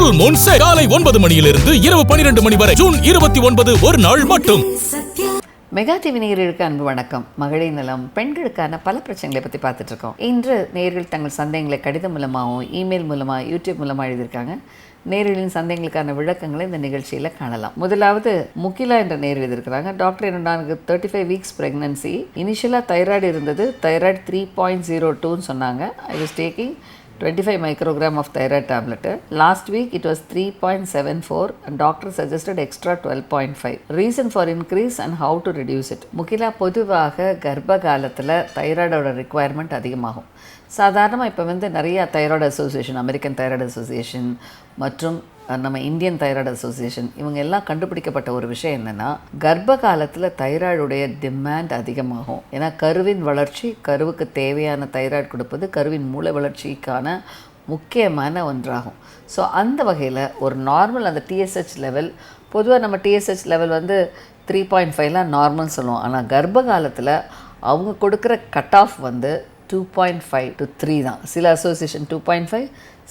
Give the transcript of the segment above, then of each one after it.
Full Moon sale காலை 9 மணியிலிருந்து இரவு 12 மணி வரை ஜூன் 29 ஒரு நாள் மட்டும். மெகா டிவி நேயர்களுக்கு அன்பு வணக்கம். மகளிர் நலம், பெண்களுக்கான பல பிரச்சனைகளை பற்றி பார்த்துட்டு இருக்கோம். இன்று நேயர்கள் தங்கள் சந்தேகங்களை கடிதம் மூலமாகவும் இமெயில் மூலமாக யூடியூப் மூலமாக எழுதியிருக்காங்க. நேயர்களின் சந்தேகங்களுக்கான விளக்கங்களை இந்த நிகழ்ச்சியில் காணலாம். முதலாவது முகிலா என்ற நேயர் எழுதியிருக்கிறாங்க. டாக்டர், எனக்கு 35 வீக்ஸ் ப்ரெக்னன்சி. இனிஷியலாக தைராய்டு இருந்தது. தைராய்டு 3.02ன்னு சொன்னாங்க. I was taking 25 microgram of thyroid tablet. Last week it was 3.74 and doctor suggested extra 12.5. Reason for increase and how to reduce it. முக்கியமாக பொதுவாக கர்ப்ப காலத்தில் தைராய்டோட ரிக்குவயர்மெண்ட் அதிகமாகும். சாதாரணமாக இப்போ நிறைய thyroid association, American thyroid association மற்றும் நம்ம இந்தியன் தைராய்டு அசோசியேஷன் இவங்க எல்லாம் கண்டுபிடிக்கப்பட்ட ஒரு விஷயம் என்னென்னா, கர்ப்ப காலத்தில் தைராய்டுடைய டிமாண்ட் அதிகமாகும். ஏன்னா கருவின் வளர்ச்சி, கருவுக்கு தேவையான தைராய்டு கொடுப்பது கருவின் மூளை வளர்ச்சிக்கான முக்கியமான ஒன்றாகும். ஸோ அந்த வகையில் ஒரு நார்மல் அந்த டிஎஸ்ஹெச் லெவல், பொதுவாக நம்ம டிஎஸ்ஹெச் லெவல் 3.5லாம் நார்மல் சொல்லுவோம். ஆனால் கர்ப்ப காலத்தில் அவங்க கொடுக்குற கட் ஆஃப் 2.5 to 3 தான். சில அசோசியேஷன் 2.5,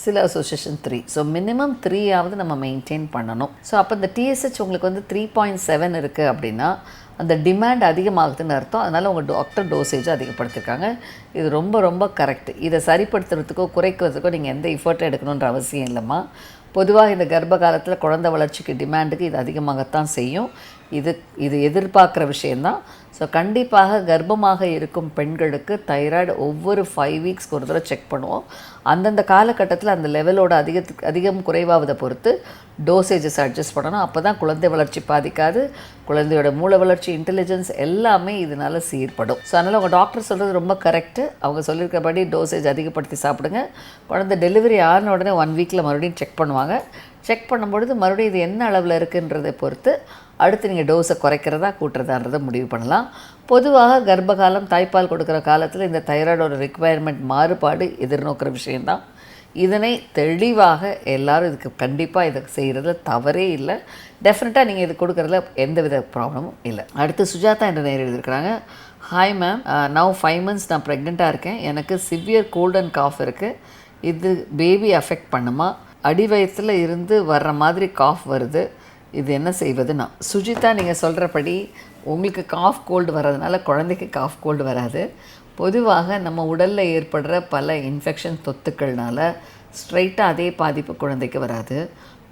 சில அசோசியேஷன் 3. ஸோ மினிமம் 3ஆவது நம்ம மெயின்டைன் பண்ணணும். ஸோ அப்போ இந்த டிஎஸ்ஹெச் உங்களுக்கு 3.7 இருக்குது அப்படின்னா அந்த டிமாண்ட் அதிகமாகுதுன்னு அர்த்தம். அதனால் உங்கள் டாக்டர் டோசேஜை அதிகப்படுத்திருக்காங்க. இது ரொம்ப ரொம்ப கரெக்ட். இதை சரிப்படுத்துறதுக்கோ குறைக்கிறதுக்கோ நீங்கள் எந்த எஃபர்ட்டும் எடுக்கணுன்ற அவசியம் இல்லைம்மா. பொதுவாக இந்த கர்ப்ப காலத்தில் குழந்தை வளர்ச்சிக்கு டிமாண்டுக்கு இது அதிகமாகத்தான் செய்யும். இது எதிர்பார்க்குற விஷயந்தான். ஸோ கண்டிப்பாக கர்ப்பமாக இருக்கும் பெண்களுக்கு தைராய்டு ஒவ்வொரு 5 வீக்ஸ்க்கு ஒரு தடவை செக் பண்ணுவோம். அந்தந்த காலகட்டத்தில் அந்த லெவலோட அதிகம் குறைவாவதை பொறுத்து டோசேஜஸ் அட்ஜஸ்ட் பண்ணணும். அப்போ தான் குழந்தை வளர்ச்சி பாதிக்காது. குழந்தையோட மூளை வளர்ச்சி, இன்டெலிஜென்ஸ் எல்லாமே இதனால் சீர்படும். ஸோ அதனால் உங்கள் டாக்டர் சொல்கிறது ரொம்ப கரெக்டு. அவங்க சொல்லியிருக்கபடி டோசேஜ் அதிகப்படுத்தி சாப்பிடுங்க. குழந்தை டெலிவரி ஆன உடனே 1 வீக்கில் மறுபடியும் செக் பண்ணுவாங்க. செக் பண்ணும்பொழுது மறுபடியும் இது என்ன அளவில் இருக்குன்றதை பொறுத்து அடுத்து நீங்கள் டோஸை குறைக்கிறதா கூட்டுறதான்றதை முடிவு பண்ணலாம். பொதுவாக கர்ப்பகாலம், தாய்ப்பால் கொடுக்குற காலத்தில் இந்த தைராய்டோட ரிக்குவயர்மெண்ட் மாறுபாடு எதிர்நோக்கிற விஷயந்தான். இதனை தெளிவாக எல்லோரும் இதுக்கு கண்டிப்பாக இதை செய்கிறதுல தவறே இல்லை. டெஃபினட்டாக நீங்கள் இது கொடுக்குறதுல எந்தவித ப்ராப்ளமும் இல்லை. அடுத்து சுஜாதா என்ற நேரம் எழுதியிருக்கிறாங்க. ஹாய் மேம், நவ் 5 months நான் ப்ரெக்னெண்ட்டாக இருக்கேன். எனக்கு சிவியர் கோல்ட் அண்ட் காஃப் இருக்குது. இது பேபி அஃபெக்ட் பண்ணுமா? அடி வயத்தில் இருந்து வர்ற மாதிரி காஃப் வருது. இது என்ன செய்வதுன்னா, சுஜிதா நீங்கள் சொல்கிறபடி உங்களுக்கு காஃப் கோல்டு வர்றதுனால குழந்தைக்கு காஃப் கோல்டு வராது. பொதுவாக நம்ம உடலில் ஏற்படுற பல இன்ஃபெக்ஷன் தொத்துக்கள்னால ஸ்ட்ரைட்டாக அதே பாதிப்பு குழந்தைக்கு வராது.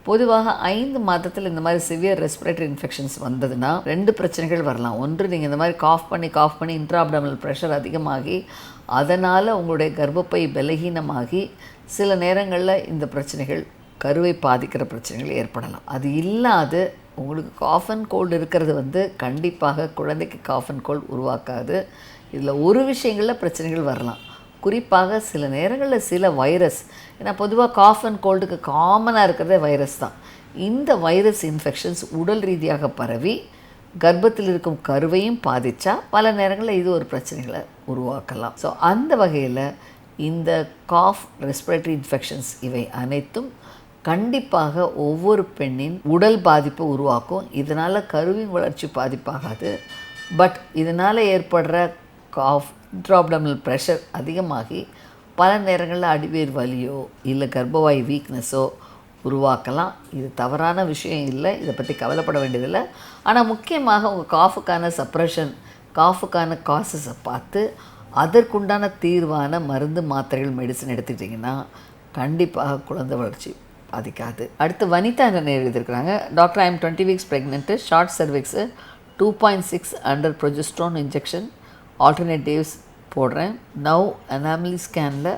பொதுவாக 5 மாதத்தில் இந்த மாதிரி சிவியர் ரெஸ்பிரேட்டரி இன்ஃபெக்ஷன்ஸ் வந்ததுன்னா 2 பிரச்சனைகள் வரலாம். ஒன்று, நீங்கள் இந்த மாதிரி காஃப் பண்ணி இன்ட்ராஅப்டமினல் ப்ரெஷர் அதிகமாகி அதனால் உங்களுடைய கர்ப்பப்பை பலகீனமாகி சில நேரங்களில் இந்த பிரச்சனைகள், கருவை பாதிக்கிற பிரச்சனைகள் ஏற்படலாம். அது இல்லாது உங்களுக்கு காஃப் அண்ட் கோல்டு இருக்கிறது கண்டிப்பாக குழந்தைக்கு காஃப் அண்ட் கோல்டு உருவாக்காது. இதில் ஒரு விஷயங்களில் பிரச்சனைகள் வரலாம். குறிப்பாக சில நேரங்களில் சில வைரஸ், ஏன்னா பொதுவாக காஃப் அண்ட் கோல்டுக்கு காமனாக இருக்கிறதே வைரஸ் தான். இந்த வைரஸ் இன்ஃபெக்ஷன்ஸ் உடல் ரீதியாக பரவி கர்ப்பத்தில் இருக்கும் கருவையும் பாதித்தா பல நேரங்களில் இது ஒரு பிரச்சனைகளை உருவாக்கலாம். ஸோ அந்த வகையில் இந்த காஃப், ரெஸ்பிரேட்டரி இன்ஃபெக்ஷன்ஸ் இவை அனைத்தும் கண்டிப்பாக ஒவ்வொரு பெண்ணின் உடல் பாதிப்பை உருவாக்கும். இதனால் கருவின் வளர்ச்சி பாதிப்பாகாது. பட் இதனால் ஏற்படுற காஃப், இன்ட்ராஅப்டமினல் ப்ரெஷர் அதிகமாகி பல நேரங்களில் அடிவேர் வலியோ இல்லை கர்ப்பவாய் வீக்னஸோ உருவாக்கலாம். இது தவறான விஷயம் இல்லை. இதை பற்றி கவலைப்பட வேண்டியதில்லை. ஆனால் முக்கியமாக உங்கள் காஃபுக்கான சப்ரெஷன், காஃபுக்கான காசஸை பார்த்து அதற்குண்டான தீர்வான மருந்து, மாத்திரைகள், மெடிசன் எடுத்துக்கிட்டிங்கன்னா கண்டிப்பாக குழந்தை வளர்ச்சி பாதிக்காது. அடுத்து வனிதா என்ற நேர் எழுதியிருக்கிறாங்க. Doctor, I am 20 weeks pregnant, short cervix, 2.6 under progesterone injection, alternate days போடுறேன். நவ் அனாமலி ஸ்கேனில்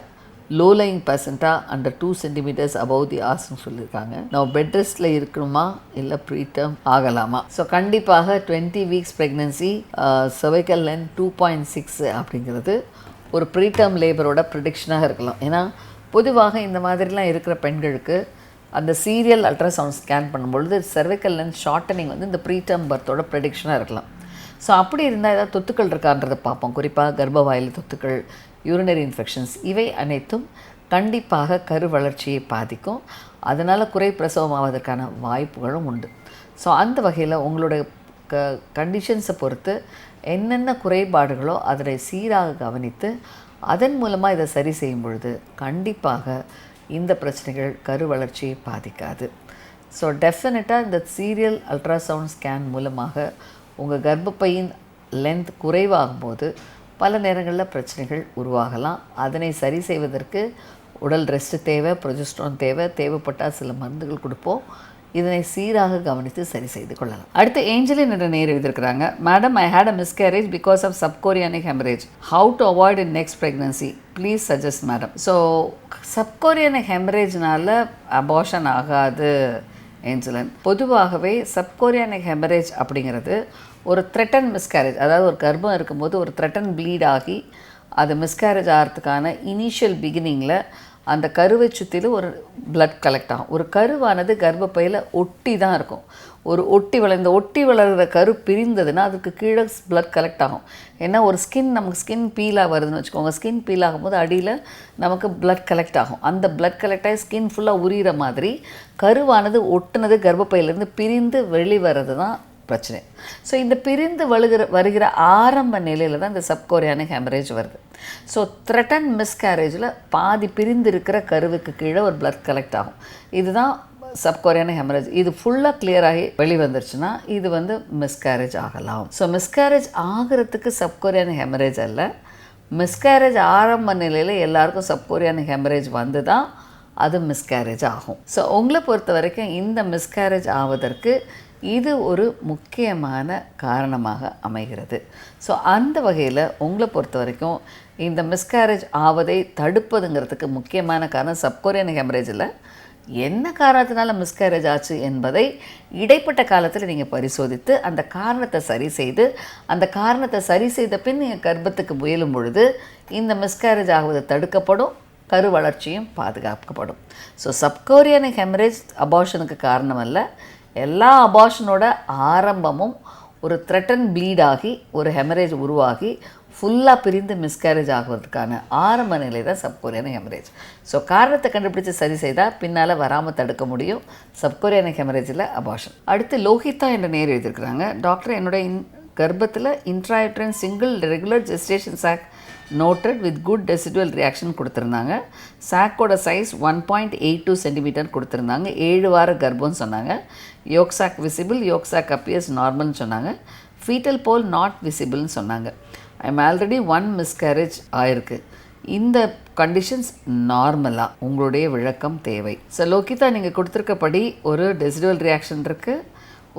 லோ லைங் பர்சன்ட்டாக அண்டர் 2 centimeters above the ஆஸ்ன்னு சொல்லியிருக்காங்க. நான் பெட் ரெஸ்ட்டில் இருக்கணுமா இல்லை ப்ரீடம் ஆகலாமா? ஸோ கண்டிப்பாக 20 வீக்ஸ் ப்ரெக்னன்சி, cervical length 2.6 அப்படிங்கிறது ஒரு ப்ரீடம் லேபரோட ப்ரிடிக்ஷனாக இருக்கலாம். ஏன்னா பொதுவாக இந்த மாதிரிலாம் இருக்கிற பெண்களுக்கு அந்த சீரியல் அல்ட்ராசவுண்ட் ஸ்கேன் பண்ணும்பொழுது cervical length ஷார்ட்டனிங் இந்த ப்ரீடம் பர்த்தோட ப்ரிடிக்ஷனாக இருக்கலாம். ஸோ அப்படி இருந்தால் ஏதாவது தொத்துக்கள் இருக்கான்றதை பார்ப்போம். குறிப்பாக கர்ப்பவாயில் தொத்துக்கள், யூரினரி இன்ஃபெக்ஷன்ஸ் இவை அனைத்தும் கண்டிப்பாக கரு வளர்ச்சியை பாதிக்கும். அதனால் குறை பிரசவமாவதற்கான வாய்ப்புகளும் உண்டு. ஸோ அந்த வகையில் உங்களுடைய கண்டிஷன்ஸை பொறுத்து என்னென்ன குறைபாடுகளோ அதனை சீராக கவனித்து அதன் மூலமாக இதை சரி செய்யும் பொழுது கண்டிப்பாக இந்த பிரச்சனைகள் கரு வளர்ச்சியை பாதிக்காது. ஸோ டெஃபினட்டாக இந்த சீரியல் அல்ட்ராசவுண்ட் ஸ்கேன் மூலமாக உங்கள் கர்ப்பப்பையின் லென்த் குறைவாகும்போது பல நேரங்களில் பிரச்சனைகள் உருவாகலாம். அதனை சரி செய்வதற்கு உடல் ரெஸ்ட்டு தேவை, ப்ரொஜெஸ்ட்ரான் தேவை, தேவைப்பட்டால் சில மருந்துகள் கொடுப்போம். இதனை சீராக கவனித்து சரி செய்து கொள்ளலாம். அடுத்து ஏஞ்சலின் என்ற நேர் எழுதியிருக்கிறாங்க. Madam, I had a miscarriage because of subchorionic haemorrhage. How to avoid in next pregnancy? Please suggest madam. So subchorionic ஹெமரேஜ்னால அபார்ஷன் ஆகாது ஏஞ்சலின். பொதுவாகவே சப்கோரியானிக் ஹெமரேஜ் அப்படிங்கிறது ஒரு த்ரெட்டன் மிஸ்கேரேஜ், அதாவது ஒரு கர்ப்பம் இருக்கும்போது ஒரு த்ரெட்டன் ப்ளீட் ஆகி அது மிஸ்கேரேஜ் ஆகிறதுக்கான இனிஷியல் பிகினிங்கில் அந்த கருவை சுற்றிலும் ஒரு பிளட் கலெக்ட் ஆகும். ஒரு கருவானது கர்ப்பப்பையில் ஒட்டி தான் இருக்கும். ஒரு ஒட்டி வளர்கிற கரு பிரிந்ததுன்னா அதுக்கு கீழே பிளட் கலெக்ட் ஆகும். ஏன்னா ஒரு நமக்கு ஸ்கின் பீலாக வருதுன்னு வச்சுக்கோங்க. ஸ்கின் பீல் ஆகும்போது அடியில் நமக்கு பிளட் கலெக்ட் ஆகும். அந்த பிளட் கலெக்ட் ஆகி ஸ்கின் ஃபுல்லாக உரிகிற மாதிரி கருவானது ஒட்டுனது கர்ப்பப்பையிலேருந்து பிரிந்து வெளிவரது தான் பிரச்சனை. ஸோ இந்த பிரிந்து வருகிற ஆரம்ப நிலையில் தான் இந்த சப்கோரியானிக் ஹெமரேஜ் வருது. ஸோ த்ரெட்டன் மிஸ்கேரேஜில் பாதி பிரிந்து இருக்கிற கருவுக்கு கீழே ஒரு பிளட் கலெக்ட் ஆகும். இதுதான் சப்கோரியானிக் ஹெமரேஜ். இது ஃபுல்லாக கிளியராகி வெளிவந்துருச்சுன்னா இது மிஸ்கேரேஜ் ஆகலாம். ஸோ மிஸ்கேரேஜ் ஆகிறதுக்கு சப்கோரியானிக் ஹெமரேஜ் அல்ல, மிஸ்கேரேஜ் ஆரம்ப நிலையில் எல்லாருக்கும் சப்கோரியானிக் ஹெமரேஜ் வந்து தான் அது மிஸ்கேரேஜ் ஆகும். ஸோ உங்களை பொறுத்த வரைக்கும் இந்த மிஸ்கேரேஜ் ஆவதற்கு இது ஒரு முக்கியமான காரணமாக அமைகிறது. ஸோ அந்த வகையில் உங்களை பொறுத்த வரைக்கும் இந்த மிஸ்கேரேஜ் ஆவதை தடுப்பதுங்கிறதுக்கு முக்கியமான காரணம் சப்கோரியானிக் ஹெமரேஜில் என்ன காரணத்தினால மிஸ்கேரேஜ் ஆச்சு என்பதை இடைப்பட்ட காலத்தில் நீங்கள் பரிசோதித்து அந்த காரணத்தை சரி செய்து அந்த காரணத்தை சரி செய்த பின் நீங்கள் கர்ப்பத்துக்கு முயலும் பொழுது இந்த மிஸ்கேரேஜ் ஆகுவது தடுக்கப்படும், கரு வளர்ச்சியும் பாதுகாக்கப்படும். ஸோ சப்கோரியானிக் ஹெமரேஜ் அபார்ஷனுக்கு காரணம் அல்ல. எல்லா அபார்ஷனோட ஆரம்பமும் ஒரு த்ரெட்டன் ப்ளீட் ஆகி ஒரு ஹெமரேஜ் உருவாகி ஃபுல்லாக பிரிந்து மிஸ்கேரேஜ் ஆகுவதற்கான ஆரம்ப நிலை தான் சப்கோரியானிக் ஹெமரேஜ். ஸோ காரணத்தை கண்டுபிடிச்சி சரி செய்தால் பின்னால் வராமல் தடுக்க முடியும் சப்கோரியானிக் ஹெமரேஜில் அபார்ஷன். அடுத்து லோஹிதா என்ற நேர் எழுதியிருக்கிறாங்க. டாக்டர், என்னுடைய கர்ப்பத்தில் intrauterine single regular gestation sac noted with good decidual reaction கொடுத்துருந்தாங்க. சாக்கோட சைஸ் 1.82 சென்டிமீட்டர் கொடுத்துருந்தாங்க. 7 வார கர்ப்பம்னு சொன்னாங்க. Yolk sac visible, yolk sac appears நார்மல்னு சொன்னாங்க. ஃபீட்டல் போல் நாட் விசிபிள்னு சொன்னாங்க. ஐம் ஆல்ரெடி 1 மிஸ்கேரேஜ் ஆயிருக்கு. இந்த கண்டிஷன்ஸ் நார்மலாக உங்களுடைய விளக்கம் தேவை. ஸோ லோகிதா, நீங்கள் கொடுத்துருக்கப்படி ஒரு டெசிடுவல் ரியாக்ஷன் இருக்குது,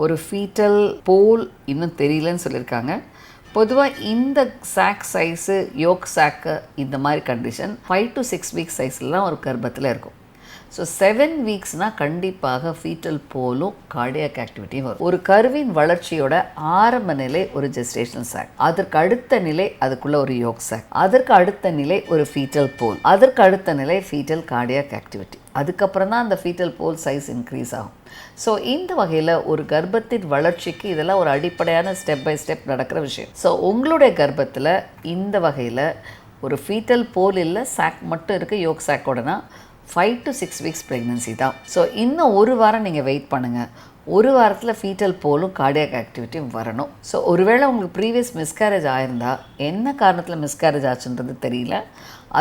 ஒரு ஃபீட்டல் போல் இன்னும் தெரியலன்னு சொல்லியிருக்காங்க. பொதுவாக இந்த சாக் சைஸு யோக் சாக்கு இந்த மாதிரி கண்டிஷன் 5 to 6 வீக்ஸ் சைஸ்லாம் ஒரு கர்ப்பத்தில் இருக்கும். ஸோ 7 வீக்ஸ்னால் கண்டிப்பாக ஃபீட்டல் போலும் கார்டியாக் ஆக்டிவிட்டியும் வரும். ஒரு கருவின் வளர்ச்சியோட ஆரம்ப நிலை ஒரு ஜெஸ்டேஷனல் சாக், அதற்கு அடுத்த நிலை அதுக்குள்ளே ஒரு யோக் சாக், அதற்கு அடுத்த நிலை ஒரு ஃபீட்டல் போல், அதற்கு அடுத்த நிலை ஃபீட்டல் கார்டியாக் ஆக்டிவிட்டி, அதுக்கப்புறம் தான் அந்த ஃபீட்டல் போல் சைஸ் இன்க்ரீஸ் ஆகும். ஸோ இந்த வகையில் ஒரு கர்ப்பத்தின் வளர்ச்சிக்கு இதெல்லாம் ஒரு அடிப்படையான ஸ்டெப் பை ஸ்டெப் நடக்கிற விஷயம். ஸோ உங்களுடைய கர்ப்பத்தில் இந்த வகையில் ஒரு ஃபீட்டல் போல் இல்லை, சாக் மட்டும் இருக்குது யோக் சாக்கோடனா 5 to 6 வீக்ஸ் ப்ரெக்னன்சி தான். ஸோ இன்னும் ஒரு வாரம் நீங்கள் வெயிட் பண்ணுங்கள். ஒரு வாரத்தில் ஃபீட்டல் போலும் கார்டியாக் ஆக்டிவிட்டியும் வரணும். ஸோ ஒருவேளை உங்களுக்கு ப்ரீவியஸ் மிஸ்கேரேஜ் ஆயிருந்தால் என்ன காரணத்தில் மிஸ்கேரேஜ் ஆச்சுன்றது தெரியல,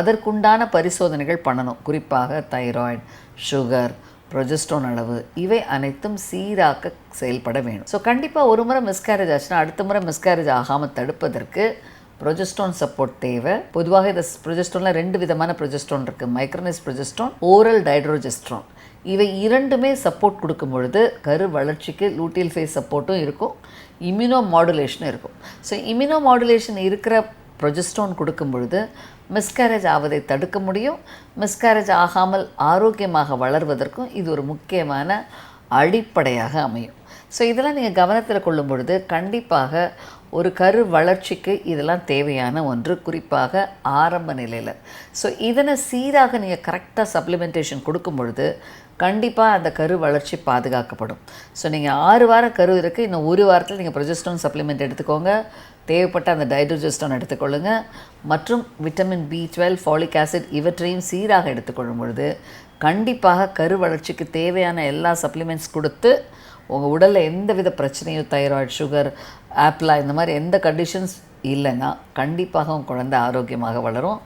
அதற்குண்டான பரிசோதனைகள் பண்ணணும். குறிப்பாக தைராய்டு, சுகர், ப்ரொஜெஸ்ட்ரான் அளவு இவை அனைத்தும் சீராக்க செயல்பட வேணும். ஸோ கண்டிப்பாக ஒரு முறை மிஸ்கேரேஜ் ஆச்சுன்னா அடுத்த முறை மிஸ்கேரேஜ் ஆகாமல் தடுப்பதற்கு ப்ரொஜெஸ்ட்ரான் சப்போர்ட் தேவை. பொதுவாக இந்த ப்ரொஜெஸ்ட்ரானில் 2 விதமான ப்ரொஜெஸ்ட்ரான் இருக்குது. மைக்ரோனைஸ் ப்ரொஜெஸ்ட்ரான், ஓரல் டைட்ரோஜெஸ்ட்ரான். இவை இரண்டுமே சப்போர்ட் கொடுக்கும் பொழுது கரு வளர்ச்சிக்கு லூட்டியல் ஃபேஸ் சப்போர்ட்டும் இருக்கும், இம்யூனோ மாடுலேஷனும் இருக்கும். ஸோ இம்யூனோ மாடுலேஷன் இருக்கிற ப்ரொஜெஸ்ட்ரான் கொடுக்கும் பொழுது மிஸ்கேரேஜ் ஆவதை தடுக்க முடியும். மிஸ்கேரேஜ் ஆகாமல் ஆரோக்கியமாக வளர்வதற்கும் இது ஒரு முக்கியமான அடிப்படையாக அமையும். ஸோ இதெல்லாம் நீங்கள் கவனத்தில் கொள்ளும் பொழுது கண்டிப்பாக ஒரு கரு வளர்ச்சிக்கு இதெல்லாம் தேவையான ஒன்று, குறிப்பாக ஆரம்ப நிலையில். ஸோ இதனை சீராக நீங்கள் கரெக்டாக சப்ளிமெண்டேஷன் கொடுக்கும் பொழுது கண்டிப்பாக அந்த கரு வளர்ச்சி பாதுகாக்கப்படும். ஸோ நீங்கள் 6 வார கரு இருக்குது, இன்னும் ஒரு வாரத்தில் நீங்கள் ப்ரொஜெஸ்ட்ரான் சப்ளிமெண்ட் எடுத்துக்கோங்க, தேவைப்பட்ட அந்த டைட்ரோஜெஸ்ட்ரான் எடுத்துக்கொள்ளுங்கள், மற்றும் விட்டமின் B12, ஃபாலிக் ஆசிட் இவற்றையும் சீராக எடுத்துக்கொள்ளும் பொழுது கண்டிப்பாக கரு வளர்ச்சிக்கு தேவையான எல்லா சப்ளிமெண்ட்ஸ் கொடுத்து உங்கள் உடலில் எந்த வித பிரச்சனையும், தைராய்டு, சுகர், ஆப்லா இந்த மாதிரி எந்த கண்டிஷன்ஸ் இல்லைன்னா கண்டிப்பாக உங்கள் குழந்தை ஆரோக்கியமாக வளரும்.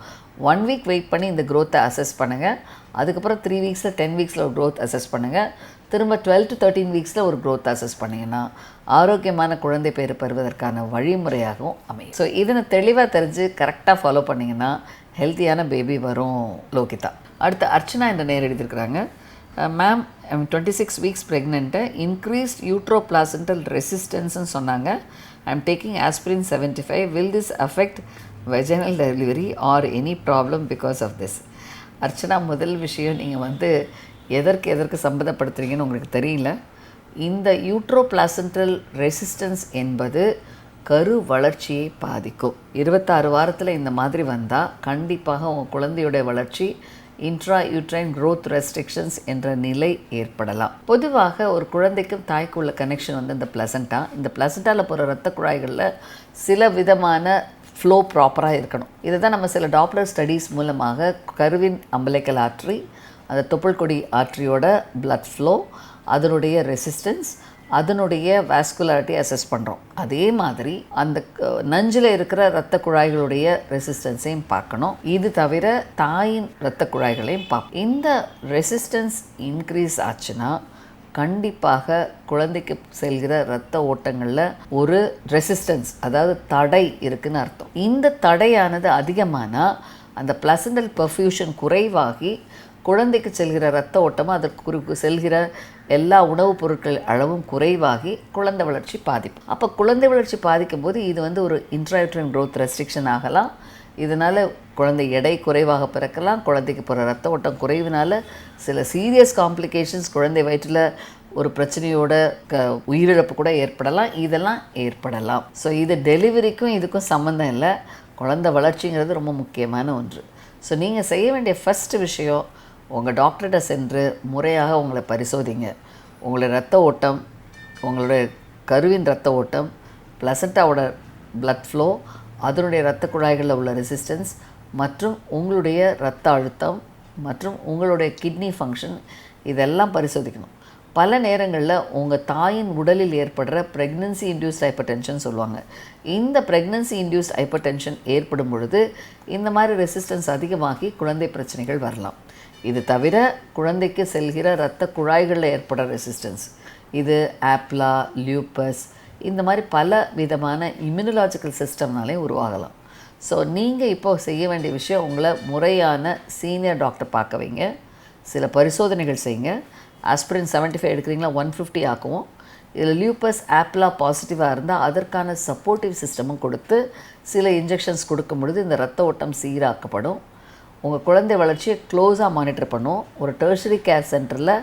1 வீக் வெயிட் பண்ணி இந்த க்ரோத்தை அசஸ் பண்ணுங்கள். அதுக்கப்புறம் 3 வீக்ஸில் 10 வீக்ஸில் ஒரு க்ரோத் அசஸ் பண்ணுங்கள். திரும்ப 12 to 13 வீக்ஸில் ஒரு க்ரோத் அசஸ் பண்ணிங்கன்னா ஆரோக்கியமான குழந்தை பேர் பெறுவதற்கான வழிமுறையாகவும் அமையும். ஸோ இதனை தெளிவாக தெரிஞ்சு கரெக்டாக ஃபாலோ பண்ணிங்கன்னா ஹெல்த்தியான பேபி வரும். லோகிதா. அடுத்து அர்ச்சனா என்ற நேர் எழுதியிருக்கிறாங்க. Ma'am, 26 weeks pregnant, increased uteroplacental ரெசிஸ்டன்ஸ்னு சொன்னாங்க. I'm taking aspirin 75. Will this affect vaginal delivery or any problem because of this? Archana, முதல் விஷயம், நீங்கள் எதற்கு சம்மந்தப்படுத்துறீங்கன்னு உங்களுக்கு தெரியல. இந்த யூட்ரோபிளாசன்டல் ரெசிஸ்டன்ஸ் என்பது கரு வளர்ச்சியை பாதிக்கும். 26 வாரத்தில் இந்த மாதிரி வந்தால் கண்டிப்பாக உங்கள் குழந்தையுடைய வளர்ச்சி இன்ட்ரா யூட்ரைன் க்ரோத் ரெஸ்ட்ரிக்ஷன்ஸ் என்ற நிலை ஏற்படலாம். பொதுவாக ஒரு குழந்தைக்கும் தாய்க்கு உள்ள கனெக்ஷன் இந்த பிளசண்டா. இந்த பிளசண்டாவில் போகிற இரத்த குழாய்களில் சில விதமான ஃப்ளோ ப்ராப்பராக இருக்கணும். இதை தான் நம்ம சில டாப்லர் ஸ்டடீஸ் மூலமாக கருவின் அம்பலைக்கல் ஆர்ட்ரி, அந்த தொப்புள் கொடி ஆர்ட்ரியோட பிளட் ஃப்ளோ, அதனுடைய ரெசிஸ்டன்ஸ், அதனுடைய வாஸ்குலாரிட்டி அசஸ் பண்ணுறோம். அதே மாதிரி அந்த நஞ்சில் இருக்கிற இரத்த குழாய்களுடைய ரெசிஸ்டன்ஸையும் பார்க்கணும். இது தவிர தாயின் இரத்த குழாய்களையும் பார்க்கணும். இந்த ரெசிஸ்டன்ஸ் இன்க்ரீஸ் ஆச்சுன்னா கண்டிப்பாக குழந்தைக்கு செல்கிற இரத்த ஓட்டங்களில் ஒரு ரெசிஸ்டன்ஸ், அதாவது தடை இருக்குன்னு அர்த்தம். இந்த தடையானது அதிகமானால் அந்த பிளசண்டல் பர்ஃப்யூஷன் குறைவாகி குழந்தைக்கு செல்கிற இரத்த ஓட்டமும் அதற்கு செல்கிற எல்லா உணவுப் பொருட்கள் அளவும் குறைவாகி குழந்தை வளர்ச்சி பாதிக்கும். அப்போ குழந்தை வளர்ச்சி பாதிக்கும் போது இது ஒரு இன்ட்ராயூட்ரைன் க்ரோத் ரெஸ்ட்ரிக்ஷன் ஆகலாம். இதனால் குழந்தை எடை குறைவாக பிறக்கலாம். குழந்தைக்கு போகிற ரத்த ஓட்டம் குறைவினால் சில சீரியஸ் காம்ப்ளிகேஷன்ஸ், குழந்தை வயிற்றில் ஒரு பிரச்சனையோட உயிரிழப்பு கூட ஏற்படலாம். இதெல்லாம் ஏற்படலாம். ஸோ இது டெலிவரிக்கும் இதுக்கும் சம்மந்தம் இல்லை. குழந்தை வளர்ச்சிங்கிறது ரொம்ப முக்கியமான ஒன்று. ஸோ நீங்கள் செய்ய வேண்டிய ஃபஸ்ட்டு விஷயம், உங்கள் டாக்டர்கிட்ட சென்று முறையாக உங்களை பரிசோதிங்க. உங்களுடைய இரத்த ஓட்டம், உங்களுடைய கருவின் இரத்த ஓட்டம், பிளசண்டாவோட பிளட் ஃப்ளோ, அதனுடைய இரத்த குழாய்களில் உள்ள ரெசிஸ்டன்ஸ் மற்றும் உங்களுடைய இரத்த அழுத்தம் மற்றும் உங்களுடைய கிட்னி ஃபங்க்ஷன், இதெல்லாம் பரிசோதிக்கணும். பல நேரங்களில் உங்கள் தாயின் உடலில் ஏற்படுற ப்ரெக்னன்சி இன்டியூஸ்ட் ஹைப்பர் டென்ஷன் சொல்லுவாங்க. இந்த ப்ரெக்னன்சி இன்டியூஸ்ட் ஹைப்பர் டென்ஷன் ஏற்படும் பொழுது இந்த மாதிரி ரெசிஸ்டன்ஸ் அதிகமாகி குழந்தை பிரச்சனைகள் வரலாம். இது தவிர குழந்தைக்கு செல்கிற இரத்த குழாய்களில் ஏற்படுற ரெசிஸ்டன்ஸ், இது ஆப்லா, லியூப்பஸ், இந்த மாதிரி பல விதமான இம்யூனலாஜிக்கல் சிஸ்டம்னாலே உருவாகலாம். ஸோ நீங்கள் இப்போ செய்ய வேண்டிய விஷயம், உங்களை முறையான சீனியர் டாக்டர் பார்க்க வைங்க, சில பரிசோதனைகள் செய்யுங்க. ஆஸ்பிரின் 75 எடுக்கிறீங்களா, 150 ஆக்குவோம். இதில் லியூப்பஸ், ஆப்லா பாசிட்டிவாக இருந்தால் அதற்கான சப்போர்ட்டிவ் சிஸ்டமும் கொடுத்து சில இன்ஜெக்ஷன்ஸ் கொடுக்கும் பொழுது இந்த இரத்த ஓட்டம் சீராக்கப்படும். உங்கள் குழந்தை வளர்ச்சியை க்ளோஸாக மானிட்டர் பண்ணுவோம். ஒரு டெர்ஷரி கேர் சென்டரில்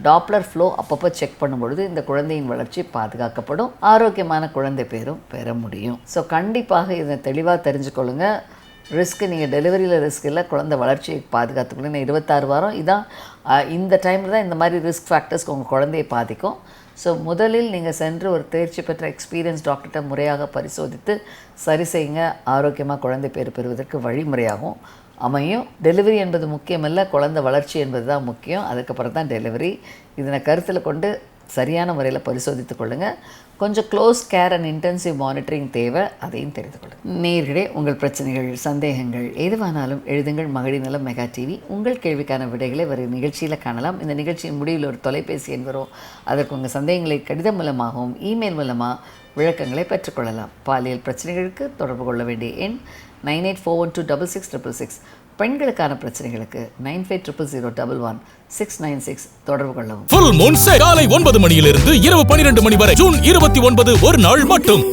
டாப்லர் ஃப்ளோ அப்பப்போ செக் பண்ணும்பொழுது இந்த குழந்தையின் வளர்ச்சி பாதுகாக்கப்படும். ஆரோக்கியமான குழந்தை பேரும் பெற முடியும். ஸோ கண்டிப்பாக இதை தெளிவாக தெரிஞ்சுக்கொள்ளுங்க. ரிஸ்க்கு, நீங்கள் டெலிவரியில் ரிஸ்க் இல்லை, குழந்தை வளர்ச்சியை பாதுகாத்துக்கொள்ளுங்க. 26 வாரம் இதான், இந்த டைமில் தான் இந்த மாதிரி ரிஸ்க் ஃபேக்டர்ஸ்க்கு உங்கள் குழந்தையை பாதிக்கும். ஸோ முதலில் நீங்கள் சென்று ஒரு தேர்ச்சி பெற்ற எக்ஸ்பீரியன்ஸ் டாக்டர்கிட்ட முறையாக பரிசோதித்து சரி செய்யுங்க. ஆரோக்கியமாக குழந்தை பேர் பெறுவதற்கு வழிமுறையாகவும் அமையும். டெலிவரி என்பது முக்கியமல்ல, குழந்தை வளர்ச்சி என்பது தான் முக்கியம். அதுக்கப்புறம் தான் டெலிவரி. இதனை கருத்தில் கொண்டு சரியான முறையில் பரிசோதித்து கொள்ளுங்கள். கொஞ்சம் close care and intensive monitoring தேவை, அதையும் தெரிந்து கொள்ளுங்கள். நேயர்களே, உங்கள் பிரச்சனைகள், சந்தேகங்கள் எதுவானாலும் எழுதுங்கள். மகளிர் நலம் மெகா டிவி. உங்கள் கேள்விக்கான விடைகளை வரும் நிகழ்ச்சியில் காணலாம். இந்த நிகழ்ச்சியின் முடிவில் ஒரு தொலைபேசி எண் வரும். அதற்கு உங்கள் சந்தேகங்களை கடிதம் மூலமாகவும் இமெயில் மூலமாக விளக்கங்களை பெற்றுக்கொள்ளலாம். பாலியல் பிரச்சனைகளுக்கு தொடர்பு கொள்ள வேண்டிய எண் 9841266666. பெண்களுக்கான பிரச்சனைகளுக்கு 9500011696 தொடர்பு கொள்ளவும். ஃபுல் மூன் சேல் காலை 9 மணியிலிருந்து இரவு 12 மணி வரை ஜூன் 29 ஒரு நாள் மட்டும்.